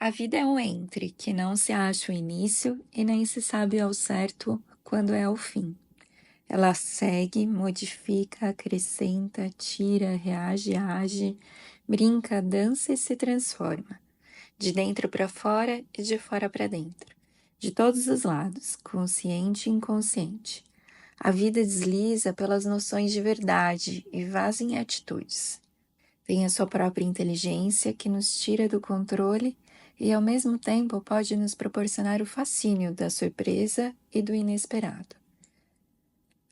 A vida é um entre, que não se acha o início e nem se sabe ao certo quando é o fim. Ela segue, modifica, acrescenta, tira, reage, age, brinca, dança e se transforma. De dentro para fora e de fora para dentro. De todos os lados, consciente e inconsciente. A vida desliza pelas noções de verdade e vaza em atitudes. Tem a sua própria inteligência que nos tira do controle e, ao mesmo tempo, pode nos proporcionar o fascínio da surpresa e do inesperado.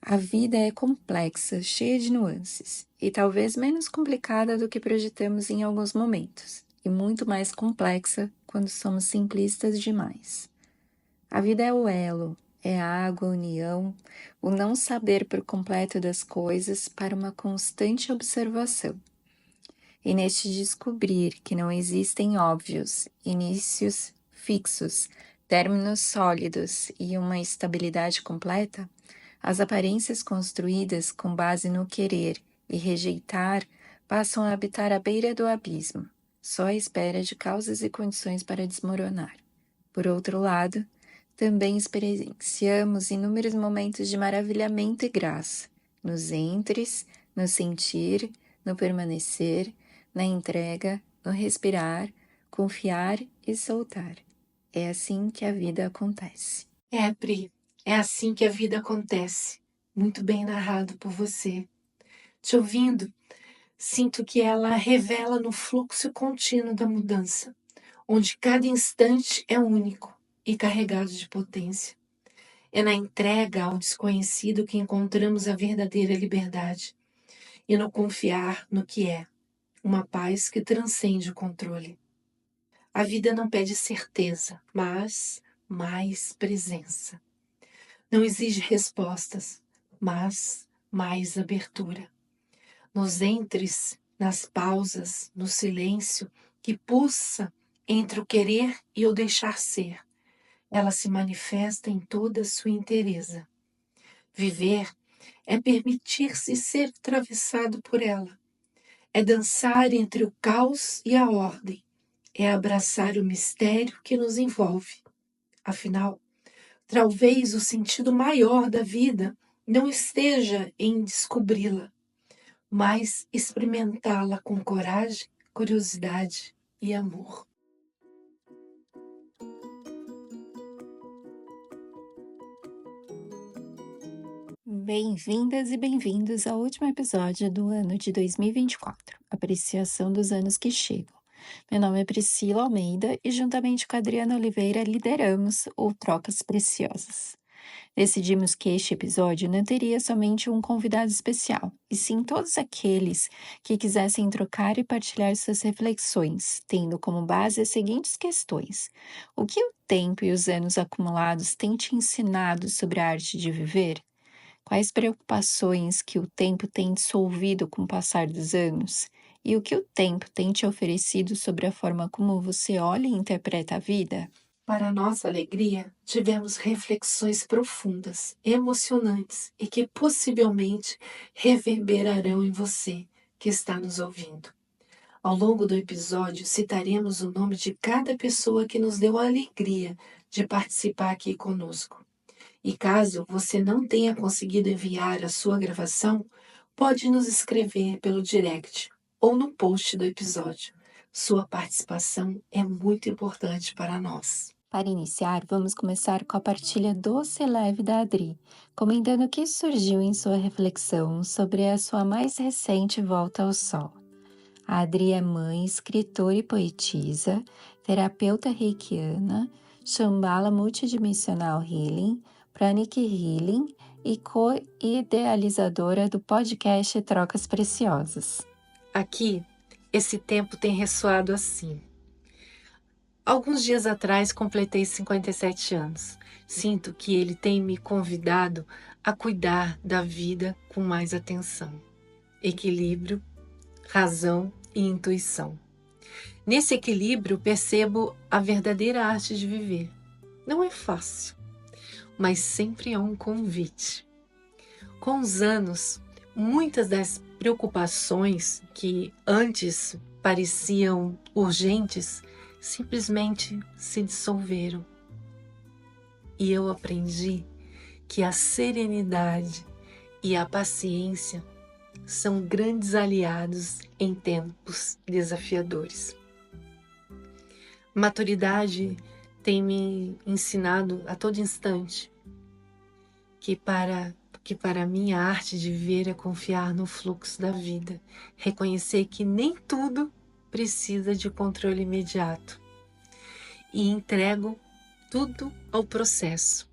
A vida é complexa, cheia de nuances, e talvez menos complicada do que projetamos em alguns momentos, e muito mais complexa quando somos simplistas demais. A vida é o elo, é a água, a união, o não saber por completo das coisas para uma constante observação. E neste descobrir que não existem óbvios, inícios fixos, términos sólidos e uma estabilidade completa, as aparências construídas com base no querer e rejeitar passam a habitar à beira do abismo, só à espera de causas e condições para desmoronar. Por outro lado, também experienciamos inúmeros momentos de maravilhamento e graça, nos entres, no sentir, no permanecer, na entrega, no respirar, confiar e soltar. É assim que a vida acontece. Pri, é assim que a vida acontece. Muito bem narrado por você. Te ouvindo, sinto que ela revela no fluxo contínuo da mudança, onde cada instante é único e carregado de potência. É na entrega ao desconhecido que encontramos a verdadeira liberdade e no confiar no que é, uma paz que transcende o controle. A vida não pede certeza, mas mais presença. Não exige respostas, mas mais abertura. Nos entres, nas pausas, no silêncio que pulsa entre o querer e o deixar ser, ela se manifesta em toda a sua inteireza. Viver é permitir-se ser atravessado por ela. É dançar entre o caos e a ordem. É abraçar o mistério que nos envolve. Afinal, talvez o sentido maior da vida não esteja em descobri-la, mas experimentá-la com coragem, curiosidade e amor. Bem-vindas e bem-vindos ao último episódio do ano de 2024, Apreciação dos Anos que Chegam. Meu nome é Priscila Almeida e, juntamente com a Adriana Oliveira, lideramos o Trocas Preciosas. Decidimos que este episódio não teria somente um convidado especial, e sim todos aqueles que quisessem trocar e partilhar suas reflexões, tendo como base as seguintes questões: o que o tempo e os anos acumulados têm te ensinado sobre a arte de viver? Quais preocupações que o tempo tem dissolvido com o passar dos anos? E o que o tempo tem te oferecido sobre a forma como você olha e interpreta a vida? Para nossa alegria, tivemos reflexões profundas, emocionantes e que possivelmente reverberarão em você que está nos ouvindo. Ao longo do episódio, citaremos o nome de cada pessoa que nos deu a alegria de participar aqui conosco. E caso você não tenha conseguido enviar a sua gravação, pode nos escrever pelo direct ou no post do episódio. Sua participação é muito importante para nós. Para iniciar, vamos começar com a partilha doce e leve da Adri, comentando o que surgiu em sua reflexão sobre a sua mais recente volta ao sol. A Adri é mãe, escritora e poetisa, terapeuta reikiana, Shambhala Multidimensional Healing, Pranic Healing e co-idealizadora do podcast Trocas Preciosas. Aqui, esse tempo tem ressoado assim. Alguns dias atrás completei 57 anos. Sinto que ele tem me convidado a cuidar da vida com mais atenção, equilíbrio, razão e intuição. Nesse equilíbrio percebo a verdadeira arte de viver. Não é fácil, mas sempre é um convite. Com os anos, muitas das preocupações que antes pareciam urgentes simplesmente se dissolveram. E eu aprendi que a serenidade e a paciência são grandes aliados em tempos desafiadores. Maturidade tem me ensinado a todo instante que para mim a arte de viver é confiar no fluxo da vida, reconhecer que nem tudo precisa de controle imediato e entrego tudo ao processo.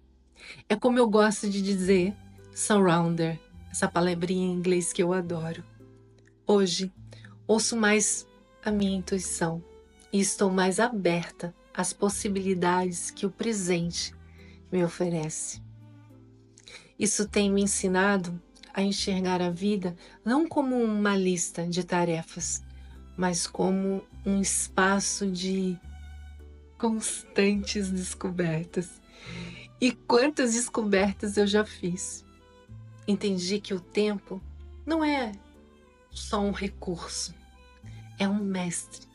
É como eu gosto de dizer, surrender, essa palavrinha em inglês que eu adoro. Hoje, ouço mais a minha intuição e estou mais aberta às possibilidades que o presente me oferece. Isso tem me ensinado a enxergar a vida não como uma lista de tarefas, mas como um espaço de constantes descobertas. E quantas descobertas eu já fiz! Entendi que o tempo não é só um recurso, é um mestre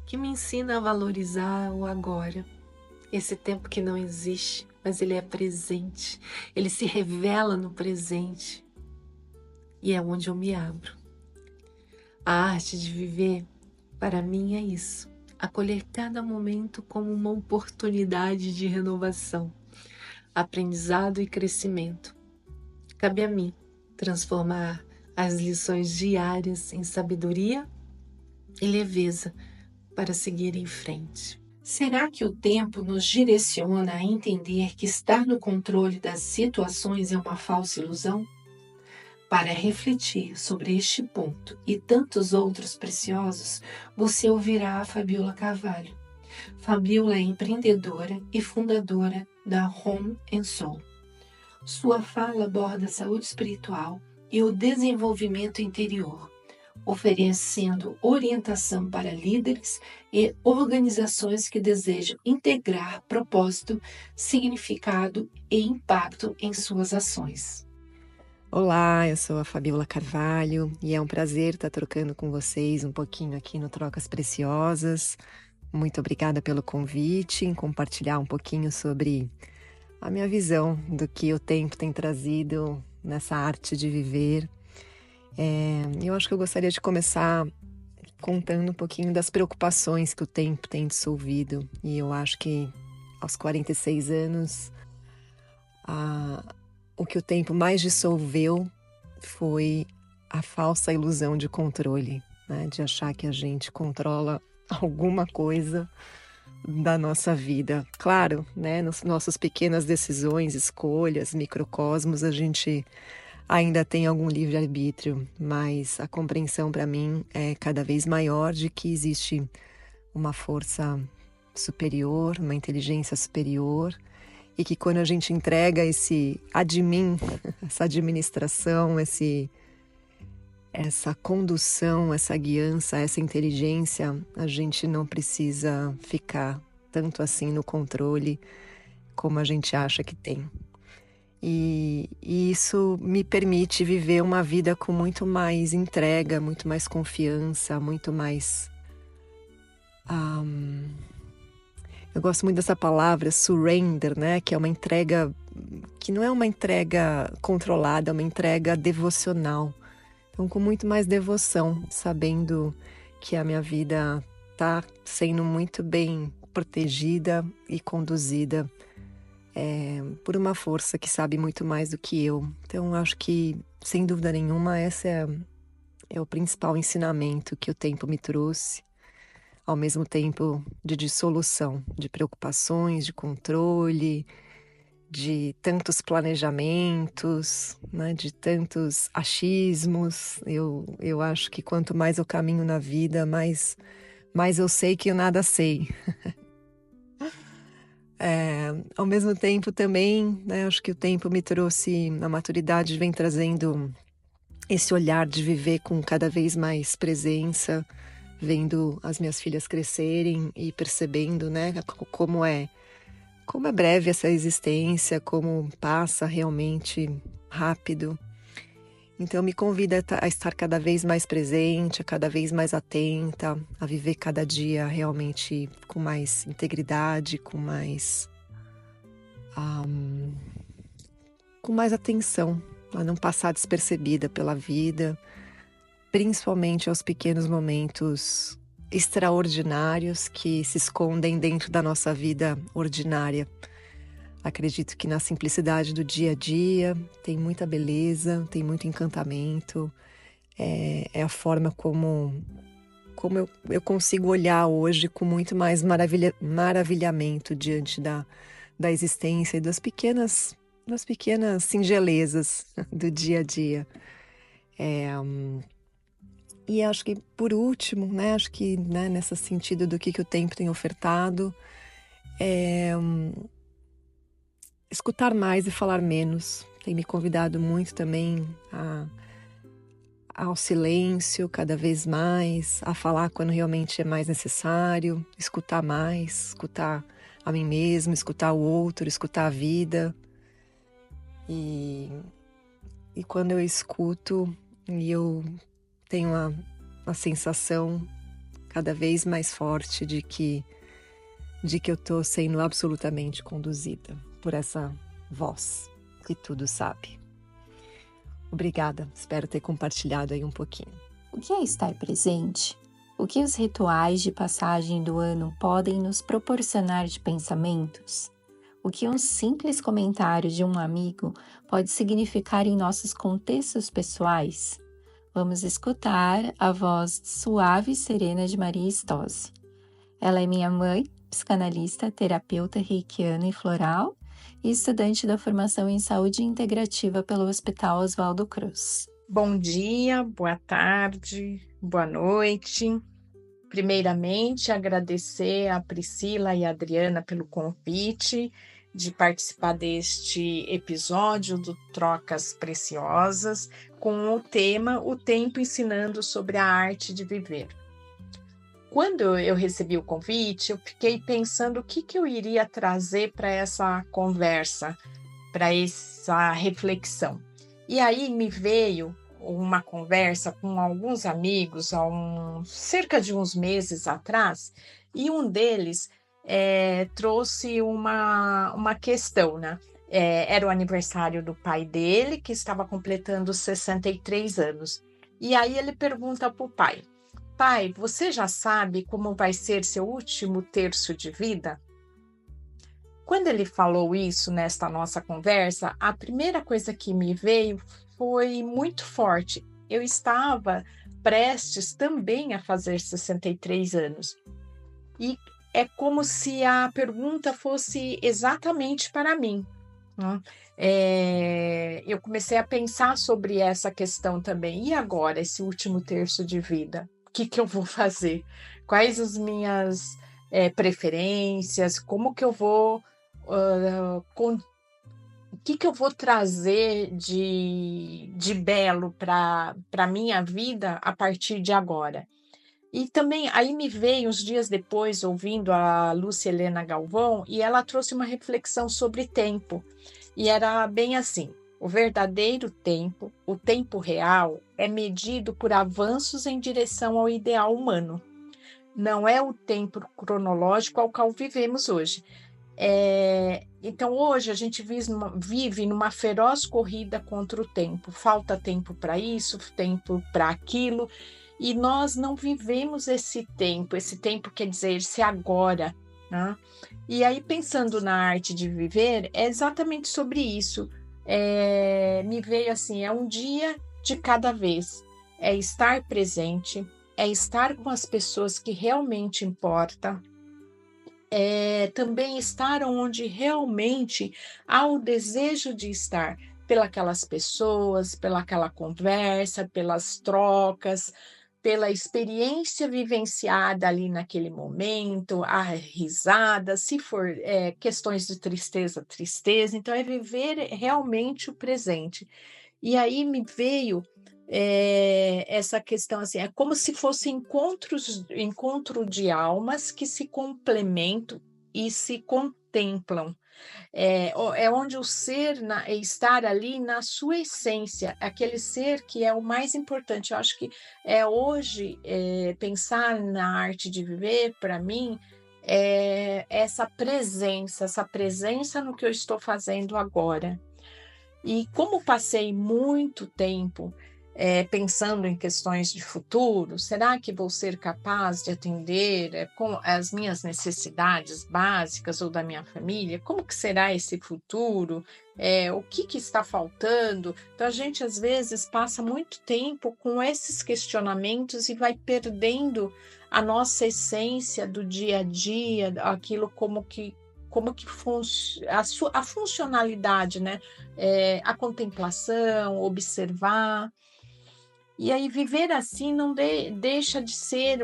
que me ensina a valorizar o agora. Esse tempo que não existe, mas ele é presente, ele se revela no presente e é onde eu me abro. A arte de viver, para mim, é isso: acolher cada momento como uma oportunidade de renovação, aprendizado e crescimento. Cabe a mim transformar as lições diárias em sabedoria e leveza para seguir em frente. Será que o tempo nos direciona a entender que estar no controle das situações é uma falsa ilusão? Para refletir sobre este ponto e tantos outros preciosos, você ouvirá a Fabiola Carvalho. Fabiola é empreendedora e fundadora da Home & Soul. Sua fala aborda a saúde espiritual e o desenvolvimento interior, oferecendo orientação para líderes e organizações que desejam integrar propósito, significado e impacto em suas ações. Olá, eu sou a Fabiola Carvalho e é um prazer estar trocando com vocês um pouquinho aqui no Trocas Preciosas. Muito obrigada pelo convite em compartilhar um pouquinho sobre a minha visão do que o tempo tem trazido nessa arte de viver. Eu acho que eu gostaria de começar contando um pouquinho das preocupações que o tempo tem dissolvido. E eu acho que aos 46 anos, o que o tempo mais dissolveu foi a falsa ilusão de controle, né? De achar que a gente controla alguma coisa da nossa vida. Claro, né? Nas nossas pequenas decisões, escolhas, microcosmos, a gente ainda tem algum livre-arbítrio, mas a compreensão para mim é cada vez maior de que existe uma força superior, uma inteligência superior, e que quando a gente entrega esse admin, essa administração, essa condução, essa guiança, essa inteligência, a gente não precisa ficar tanto assim no controle como a gente acha que tem. E isso me permite viver uma vida com muito mais entrega, muito mais confiança, muito mais... eu gosto muito dessa palavra, surrender, né? Que é uma entrega, que não é uma entrega controlada, é uma entrega devocional. Então, com muito mais devoção, sabendo que a minha vida está sendo muito bem protegida e conduzida por uma força que sabe muito mais do que eu. Então, acho que, sem dúvida nenhuma, esse é o principal ensinamento que o tempo me trouxe, ao mesmo tempo de dissolução, de preocupações, de controle, de tantos planejamentos, né, de tantos achismos. Eu acho que quanto mais eu caminho na vida, mais eu sei que eu nada sei. Ao mesmo tempo também, né, acho que o tempo me trouxe, a maturidade vem trazendo esse olhar de viver com cada vez mais presença, vendo as minhas filhas crescerem e percebendo, né, como é breve essa existência, como passa realmente rápido. Então me convida a estar cada vez mais presente, a cada vez mais atenta, a viver cada dia realmente com mais integridade, com mais atenção, a não passar despercebida pela vida, principalmente aos pequenos momentos extraordinários que se escondem dentro da nossa vida ordinária. Acredito que na simplicidade do dia a dia tem muita beleza, tem muito encantamento. É a forma como eu consigo olhar hoje com muito mais maravilhamento diante da existência e das pequenas singelezas do dia a dia. E acho que, por último, né, acho que, né, nesse sentido do que o tempo tem ofertado, escutar mais e falar menos. Tem me convidado muito também ao silêncio cada vez mais, a falar quando realmente é mais necessário, escutar mais, escutar a mim mesmo, escutar o outro, escutar a vida. E quando eu escuto, e eu tenho a sensação cada vez mais forte de que eu estou sendo absolutamente conduzida por essa voz que tudo sabe. Obrigada, espero ter compartilhado aí um pouquinho. O que é estar presente? O que os rituais de passagem do ano podem nos proporcionar de pensamentos? O que um simples comentário de um amigo pode significar em nossos contextos pessoais? Vamos escutar a voz suave e serena de Maria Stossi. Ela é minha mãe, psicanalista, terapeuta reikiana e floral e estudante da formação em saúde integrativa pelo Hospital Oswaldo Cruz. Bom dia, boa tarde, boa noite. Primeiramente, agradecer a Priscila e a Adriana pelo convite de participar deste episódio do Trocas Preciosas com o tema O Tempo Ensinando sobre a Arte de Viver. Quando eu recebi o convite, eu fiquei pensando o que eu iria trazer para essa conversa, para essa reflexão. E aí me veio uma conversa com alguns amigos há cerca de uns meses atrás, e um deles trouxe uma questão, né? Era o aniversário do pai dele, que estava completando 63 anos. E aí ele pergunta para o pai: pai, você já sabe como vai ser seu último terço de vida? Quando ele falou isso nesta nossa conversa, a primeira coisa que me veio foi muito forte. Eu estava prestes também a fazer 63 anos. E é como se a pergunta fosse exatamente para mim, né? Eu comecei a pensar sobre essa questão também. E agora, esse último terço de vida? O que eu vou fazer? Quais as minhas preferências? Como que eu vou... o que eu vou trazer de belo para a minha vida a partir de agora? E também, aí me veio uns dias depois, ouvindo a Lúcia Helena Galvão, e ela trouxe uma reflexão sobre tempo. E era bem assim: o verdadeiro tempo, o tempo real, é medido por avanços em direção ao ideal humano. Não é o tempo cronológico ao qual vivemos hoje. Então, hoje a gente vive numa feroz corrida contra o tempo. Falta tempo para isso, tempo para aquilo. E nós não vivemos esse tempo quer dizer esse agora, né? E aí, pensando na arte de viver, é exatamente sobre isso. Me veio assim, é um dia de cada vez, é estar presente, é estar com as pessoas que realmente importam, também estar onde realmente há o desejo de estar, pelas pessoas, pelaquela conversa, pelas trocas, pela experiência vivenciada ali naquele momento, a risada, se for questões de tristeza, tristeza. Então, é viver realmente o presente. E aí me veio essa questão assim, é como se fosse encontro de almas que se complementam e se contemplam. É onde o ser estar ali na sua essência, aquele ser que é o mais importante. Eu acho que hoje pensar na arte de viver, para mim, é essa presença no que eu estou fazendo agora. E como passei muito tempo pensando em questões de futuro, será que vou ser capaz de atender com as minhas necessidades básicas ou da minha família? Como que será esse futuro? O que está faltando? Então, a gente, às vezes, passa muito tempo com esses questionamentos e vai perdendo a nossa essência do dia a dia, aquilo como que a funcionalidade, né? A contemplação, observar. E aí viver assim não deixa de ser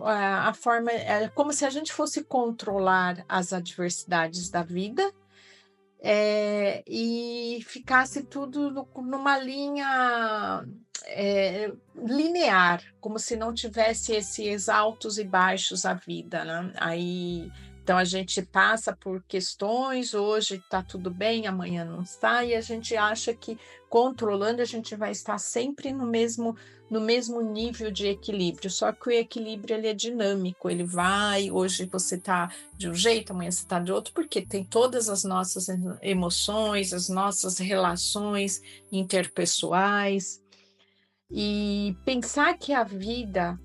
a forma, como se a gente fosse controlar as adversidades da vida, e ficasse tudo numa linha linear, como se não tivesse esses altos e baixos a vida, né? Então a gente passa por questões, hoje está tudo bem, amanhã não está, e a gente acha que controlando a gente vai estar sempre no mesmo nível de equilíbrio. Só que o equilíbrio ele é dinâmico, ele vai, hoje você está de um jeito, amanhã você está de outro, porque tem todas as nossas emoções, as nossas relações interpessoais. E pensar que a vida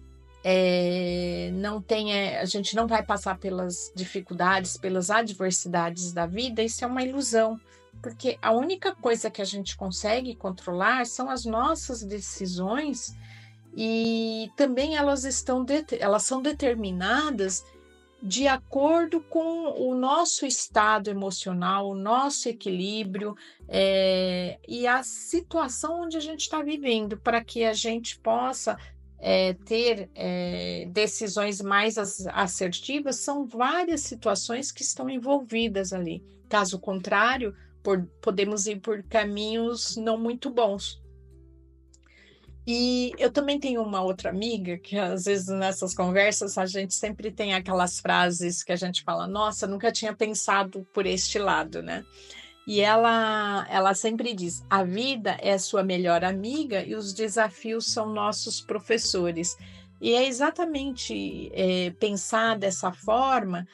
não tem, a gente não vai passar pelas dificuldades, pelas adversidades da vida, isso é uma ilusão, porque a única coisa que a gente consegue controlar são as nossas decisões, e também elas são determinadas de acordo com o nosso estado emocional, o nosso equilíbrio, e a situação onde a gente está vivendo, para que a gente possa ter decisões mais assertivas. São várias situações que estão envolvidas ali. Caso contrário, podemos ir por caminhos não muito bons. E eu também tenho uma outra amiga que, às vezes, nessas conversas, a gente sempre tem aquelas frases que a gente fala: nossa, nunca tinha pensado por este lado, né? E ela sempre diz: a vida é a sua melhor amiga e os desafios são nossos professores. E é exatamente pensar dessa forma,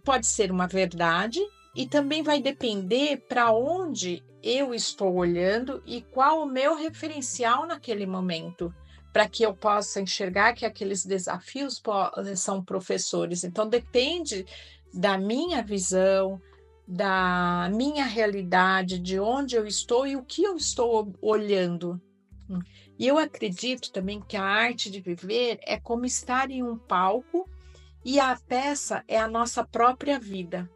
pode ser uma verdade, e também vai depender para onde eu estou olhando e qual o meu referencial naquele momento, para que eu possa enxergar que aqueles desafios são professores. Então, depende da minha visão, da minha realidade, de onde eu estou e o que eu estou olhando. E eu acredito também que a arte de viver é como estar em um palco e a peça é a nossa própria vida.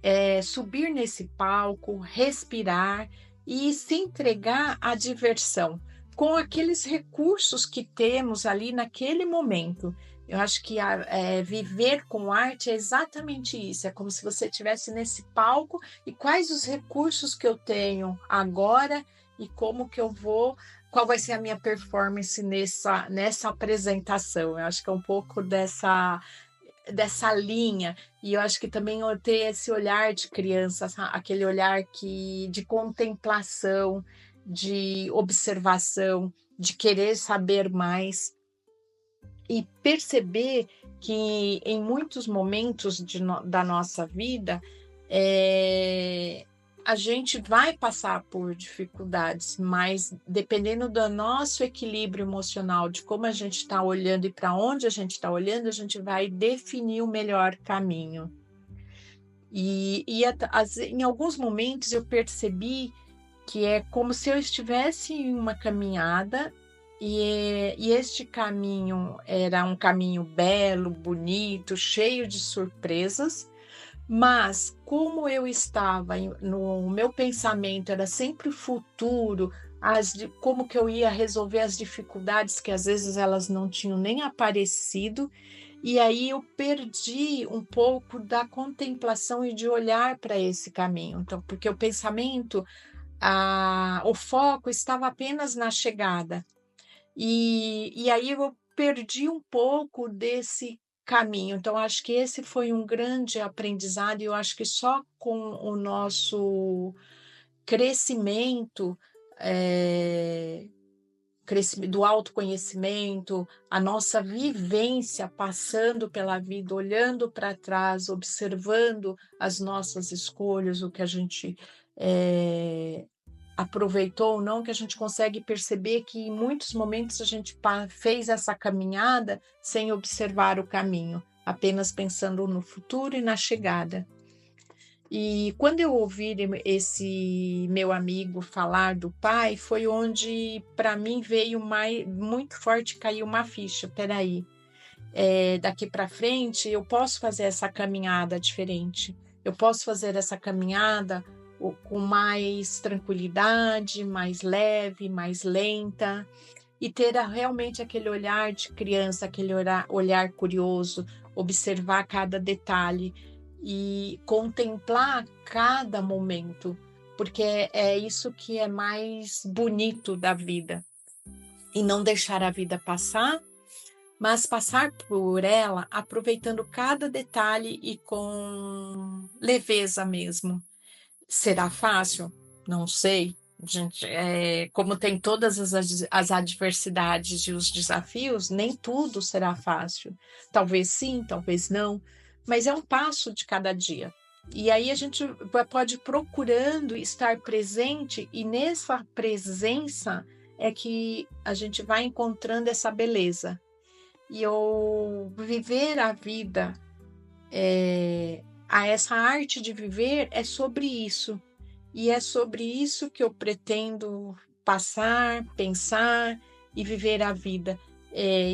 É subir nesse palco, respirar e se entregar à diversão com aqueles recursos que temos ali naquele momento. Eu acho que viver com arte é exatamente isso. É como se você estivesse nesse palco e quais os recursos que eu tenho agora e como que eu vou, qual vai ser a minha performance nessa apresentação. Eu acho que é um pouco dessa linha, e eu acho que também eu ter esse olhar de criança, aquele olhar de contemplação, de observação, de querer saber mais e perceber que em muitos momentos da nossa vida a gente vai passar por dificuldades, mas dependendo do nosso equilíbrio emocional, de como a gente está olhando e para onde a gente está olhando, a gente vai definir o melhor caminho. Em alguns momentos eu percebi que é como se eu estivesse em uma caminhada e este caminho era um caminho belo, bonito, cheio de surpresas, mas como eu estava no meu pensamento era sempre o futuro, como que eu ia resolver as dificuldades que às vezes elas não tinham nem aparecido, e aí eu perdi um pouco da contemplação e de olhar para esse caminho. Então, porque o pensamento, o foco estava apenas na chegada, e aí eu perdi um pouco desse caminho. Então, acho que esse foi um grande aprendizado, e eu acho que só com o nosso crescimento, do autoconhecimento, a nossa vivência passando pela vida, olhando para trás, observando as nossas escolhas, o que a gente aproveitou ou não, que a gente consegue perceber que em muitos momentos a gente fez essa caminhada sem observar o caminho, apenas pensando no futuro e na chegada. E quando eu ouvi esse meu amigo falar do pai, foi onde para mim veio muito forte, caiu uma ficha. Peraí, daqui para frente eu posso fazer essa caminhada diferente. Eu posso fazer essa caminhada com mais tranquilidade, mais leve, mais lenta, e ter realmente aquele olhar de criança, aquele olhar curioso, observar cada detalhe e contemplar cada momento, porque é isso que é mais bonito da vida. E não deixar a vida passar, mas passar por ela aproveitando cada detalhe e com leveza mesmo. Será fácil? Não sei. Gente, como tem todas as adversidades e os desafios, nem tudo será fácil. Talvez sim, talvez não, mas é um passo de cada dia. E aí a gente pode ir procurando estar presente, e nessa presença é que a gente vai encontrando essa beleza. E eu viver a vida, essa arte de viver é sobre isso. E é sobre isso que eu pretendo passar, pensar e viver a vida,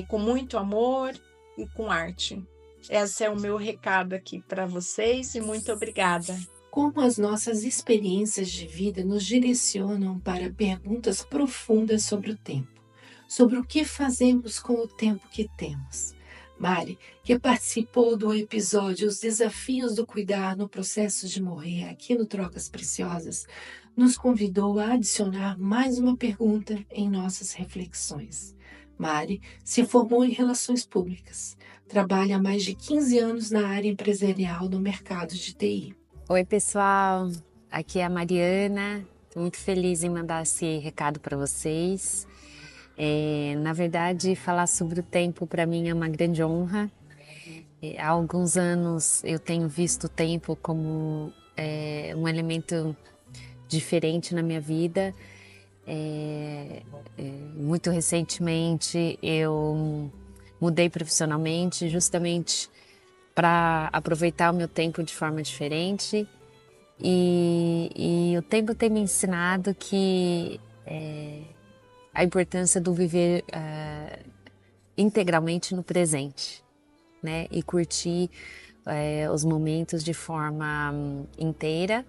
com muito amor e com arte. Esse é o meu recado aqui para vocês, e muito obrigada. Como as nossas experiências de vida nos direcionam para perguntas profundas sobre o tempo, sobre o que fazemos com o tempo que temos. Mari, que participou do episódio Os Desafios do Cuidar no Processo de Morrer aqui no Trocas Preciosas, nos convidou a adicionar mais uma pergunta em nossas reflexões. Mari se formou em Relações Públicas. Trabalha há mais de 15 anos na área empresarial no mercado de TI. Oi, pessoal. Aqui é a Mariana. Estou muito feliz em mandar esse recado para vocês. Na verdade, falar sobre o tempo para mim é uma grande honra. Há alguns anos eu tenho visto o tempo como um elemento diferente na minha vida. Muito recentemente eu mudei profissionalmente justamente para aproveitar o meu tempo de forma diferente. E o tempo tem me ensinado que a importância do viver integralmente no presente, né? E curtir os momentos de forma inteira,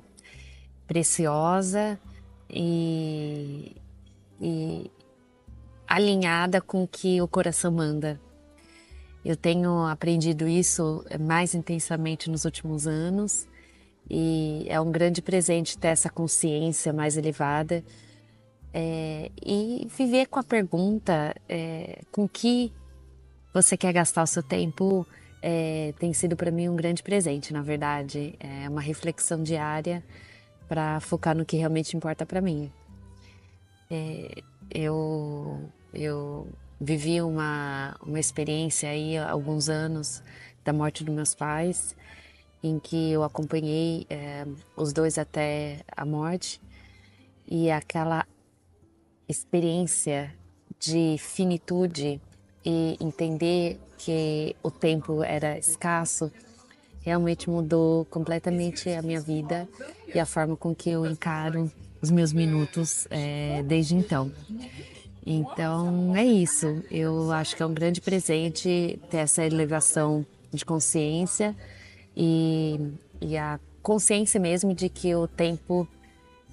preciosa e alinhada com o que o coração manda. Eu tenho aprendido isso mais intensamente nos últimos anos, e é um grande presente ter essa consciência mais elevada. E viver com a pergunta com que você quer gastar o seu tempo tem sido para mim um grande presente, na verdade. É uma reflexão diária para focar no que realmente importa para mim. Eu vivi uma experiência aí há alguns anos da morte dos meus pais, em que eu acompanhei os dois até a morte, e aquela experiência de finitude e entender que o tempo era escasso realmente mudou completamente a minha vida e a forma com que eu encaro os meus minutos desde então. Então é isso, eu acho que é um grande presente ter essa elevação de consciência e a consciência mesmo de que o tempo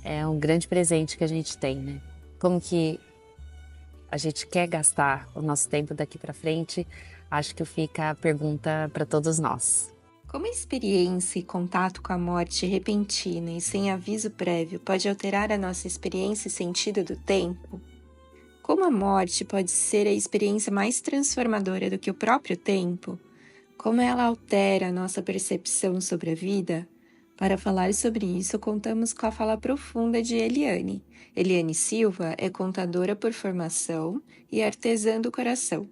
é um grande presente que a gente tem, né? Como que a gente quer gastar o nosso tempo daqui para frente, acho que fica a pergunta para todos nós. Como a experiência e contato com a morte repentina e sem aviso prévio pode alterar a nossa experiência e sentido do tempo? Como a morte pode ser a experiência mais transformadora do que o próprio tempo? Como ela altera a nossa percepção sobre a vida? Para falar sobre isso, contamos com a fala profunda de Eliane. Eliane Silva é contadora por formação e artesã do coração,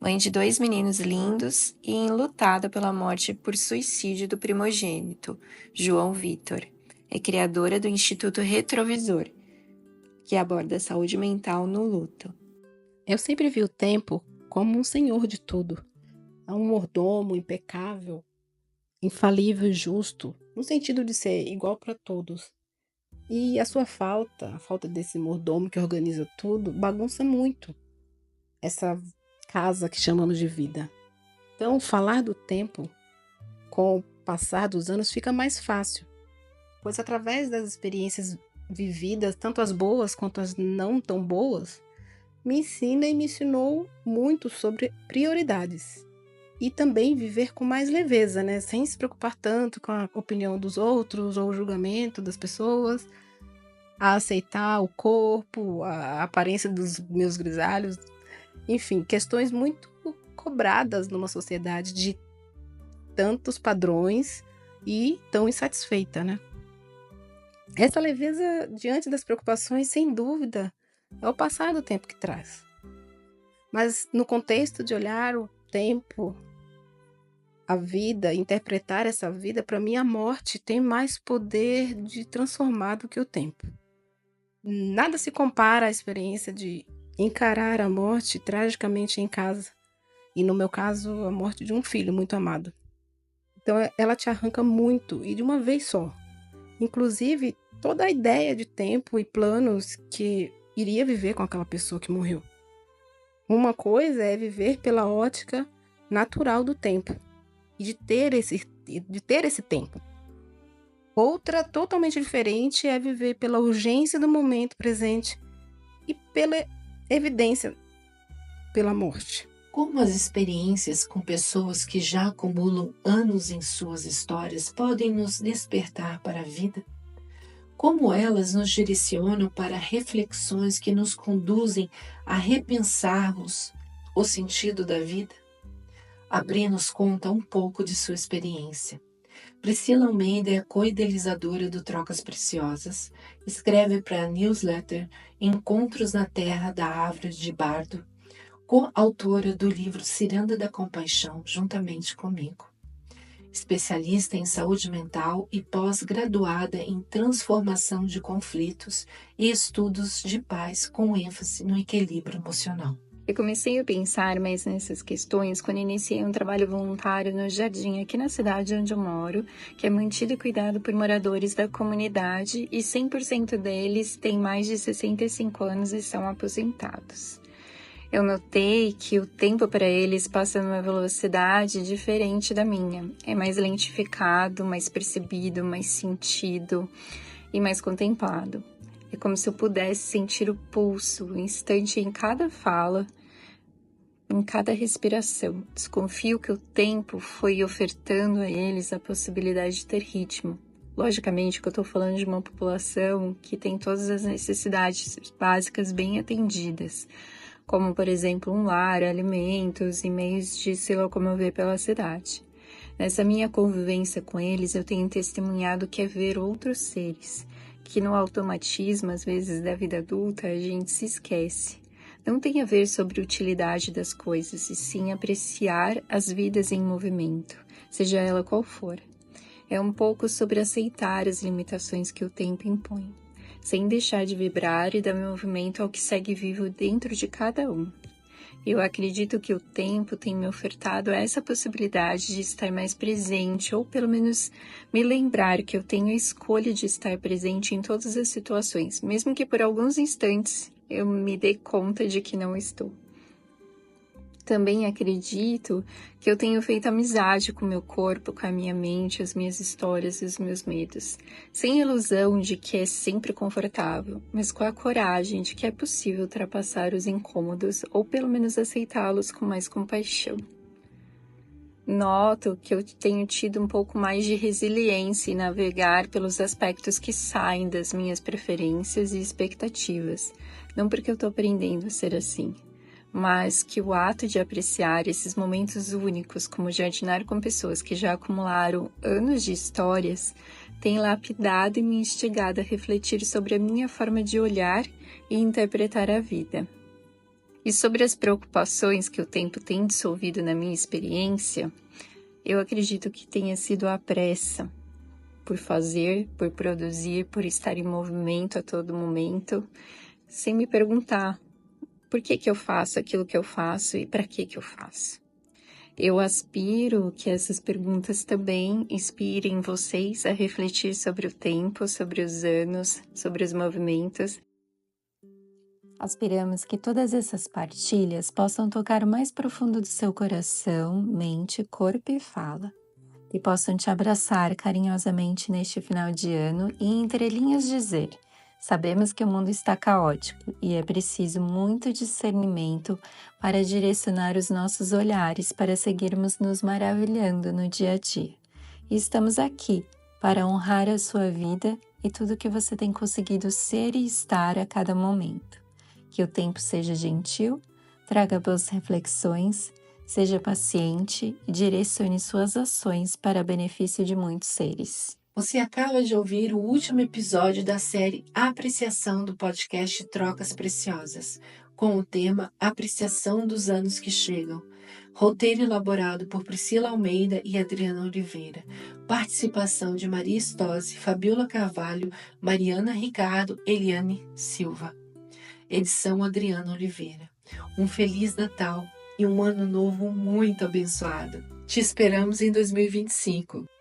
mãe de 2 meninos lindos e enlutada pela morte por suicídio do primogênito, João Vitor. É criadora do Instituto Retrovisor, que aborda a saúde mental no luto. Eu sempre vi o tempo como um senhor de tudo, um mordomo impecável, infalível e justo, no sentido de ser igual para todos. E a sua falta, a falta desse mordomo que organiza tudo, bagunça muito essa casa que chamamos de vida. Então, falar do tempo com o passar dos anos fica mais fácil, pois através das experiências vividas, tanto as boas quanto as não tão boas, me ensina e me ensinou muito sobre prioridades. E também viver com mais leveza, né? Sem se preocupar tanto com a opinião dos outros ou o julgamento das pessoas, a aceitar o corpo, a aparência dos meus grisalhos, enfim, questões muito cobradas numa sociedade de tantos padrões e tão insatisfeita, né? Essa leveza diante das preocupações, sem dúvida, é o passar do tempo que traz. Mas no contexto de olhar o tempo, a vida, interpretar essa vida, para mim a morte tem mais poder de transformar do que o tempo. Nada se compara à experiência de encarar a morte tragicamente em casa. E no meu caso, a morte de um filho muito amado. Então ela te arranca muito e de uma vez só. Inclusive toda a ideia de tempo e planos que iria viver com aquela pessoa que morreu. Uma coisa é viver pela ótica natural do tempo e de ter esse tempo. Outra totalmente diferente é viver pela urgência do momento presente e pela evidência pela morte. Como as experiências com pessoas que já acumulam anos em suas histórias podem nos despertar para a vida? Como elas nos direcionam para reflexões que nos conduzem a repensarmos o sentido da vida? A Bri nos conta um pouco de sua experiência. Priscila Almeida é co-idealizadora do Trocas Preciosas, escreve para a newsletter Encontros na Terra da Árvore de Bardo, coautora do livro Ciranda da Compaixão, juntamente comigo. Especialista em saúde mental e pós-graduada em transformação de conflitos e estudos de paz com ênfase no equilíbrio emocional. Eu comecei a pensar mais nessas questões quando iniciei um trabalho voluntário no Jardim, aqui na cidade onde eu moro, que é mantido e cuidado por moradores da comunidade e 100% deles têm mais de 65 anos e são aposentados. Eu notei que o tempo para eles passa numa velocidade diferente da minha. É mais lentificado, mais percebido, mais sentido e mais contemplado. É como se eu pudesse sentir o pulso, o instante em cada fala, em cada respiração. Desconfio que o tempo foi ofertando a eles a possibilidade de ter ritmo. Logicamente que eu estou falando de uma população que tem todas as necessidades básicas bem atendidas, como, por exemplo, um lar, alimentos e meios de se locomover pela cidade. Nessa minha convivência com eles, eu tenho testemunhado que é ver outros seres, que no automatismo, às vezes, da vida adulta, a gente se esquece. Não tem a ver sobre a utilidade das coisas, e sim apreciar as vidas em movimento, seja ela qual for. É um pouco sobre aceitar as limitações que o tempo impõe, sem deixar de vibrar e dar movimento ao que segue vivo dentro de cada um. Eu acredito que o tempo tem me ofertado essa possibilidade de estar mais presente, ou pelo menos me lembrar que eu tenho a escolha de estar presente em todas as situações, mesmo que por alguns instantes eu me dê conta de que não estou. Também acredito que eu tenho feito amizade com o meu corpo, com a minha mente, as minhas histórias e os meus medos, sem ilusão de que é sempre confortável, mas com a coragem de que é possível ultrapassar os incômodos ou pelo menos aceitá-los com mais compaixão. Noto que eu tenho tido um pouco mais de resiliência em navegar pelos aspectos que saem das minhas preferências e expectativas, não porque eu estou aprendendo a ser assim, mas que o ato de apreciar esses momentos únicos, como jardinar com pessoas que já acumularam anos de histórias, tem lapidado e me instigado a refletir sobre a minha forma de olhar e interpretar a vida. E sobre as preocupações que o tempo tem dissolvido na minha experiência, eu acredito que tenha sido a pressa por fazer, por produzir, por estar em movimento a todo momento, sem me perguntar por que eu faço aquilo que eu faço e para que eu faço. Eu aspiro que essas perguntas também inspirem vocês a refletir sobre o tempo, sobre os anos, sobre os movimentos. Aspiramos que todas essas partilhas possam tocar o mais profundo do seu coração, mente, corpo e fala, e possam te abraçar carinhosamente neste final de ano e em entrelinhas dizer: sabemos que o mundo está caótico e é preciso muito discernimento para direcionar os nossos olhares para seguirmos nos maravilhando no dia a dia. E estamos aqui para honrar a sua vida e tudo que você tem conseguido ser e estar a cada momento. Que o tempo seja gentil, traga boas reflexões, seja paciente e direcione suas ações para benefício de muitos seres. Você acaba de ouvir o último episódio da série Apreciação do podcast Trocas Preciosas, com o tema Apreciação dos Anos que Chegam. Roteiro elaborado por Priscila Almeida e Adriana Oliveira. Participação de Maria Stossi, Fabiola Carvalho, Mariana Ricardo, Eliane Silva. Edição Adriana Oliveira. Um Feliz Natal e um Ano Novo muito abençoado. Te esperamos em 2025.